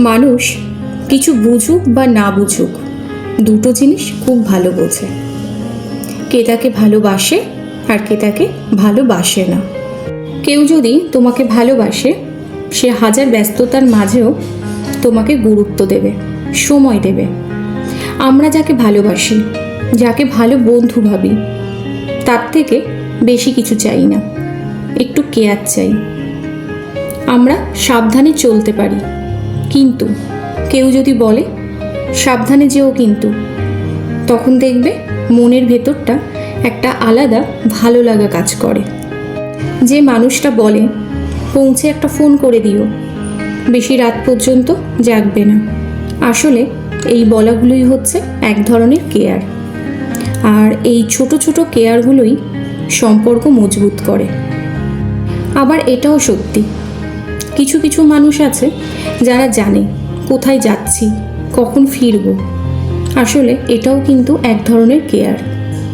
মানুষ কিছু বুঝুক বা না বুঝুক, দুটো জিনিস খুব ভালো বোঝে। কে তাকে ভালোবাসে আর কে তাকে ভালোবাসে না। কেউ যদি তোমাকে ভালোবাসে, সে হাজার ব্যস্ততার মাঝেও তোমাকে গুরুত্ব দেবে, সময় দেবে। আমরা যাকে ভালোবাসি, যাকে ভালো বন্ধু ভাবি, তার থেকে বেশি কিছু চাই না, একটু কেয়ার চাই। আমরা সাবধানে চলতে পারি, কিন্তু কেউ যদি বলে সাবধানে যেও কিন্তু, তখন দেখবে মনের ভেতরটা একটা আলাদা ভালো লাগা কাজ করে। যে মানুষটা বলে পৌঁছে একটা ফোন করে দিও, বেশি রাত পর্যন্ত জাগবে না, আসলে এই বলাগুলোই হচ্ছে এক ধরনের কেয়ার। আর এই ছোট ছোট কেয়ারগুলোই সম্পর্ক মজবুত করে। আবার এটাও সত্যি, কিছু কিছু মানুষ আছে যারা জানে কোথায় যাচ্ছি, কখন ফিরব। আসলে এটাও কিন্তু এক ধরনের কেয়ার।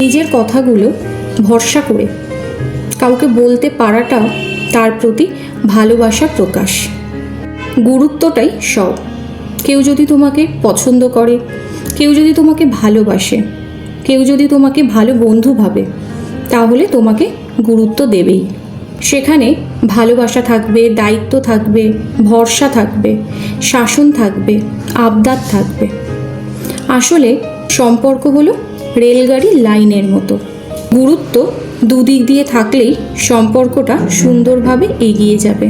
নিজের কথাগুলো ভরসা করে কাউকে বলতে পারাটাও তার প্রতি ভালোবাসা প্রকাশ। গুরুত্বটাই সব। কেউ যদি তোমাকে পছন্দ করে, কেউ যদি তোমাকে ভালোবাসে, কেউ যদি তোমাকে ভালো বন্ধু ভাবে, তাহলে তোমাকে গুরুত্ব দেবেই। সেখানে ভালোবাসা থাকবে, দায়িত্ব থাকবে, ভরসা থাকবে, শাসন থাকবে, আবদার থাকবে। আসলে সম্পর্ক হলো রেলগাড়ির লাইনের মতো। গুরুত্ব দুদিক দিয়ে থাকলেই সম্পর্কটা সুন্দরভাবে এগিয়ে যাবে।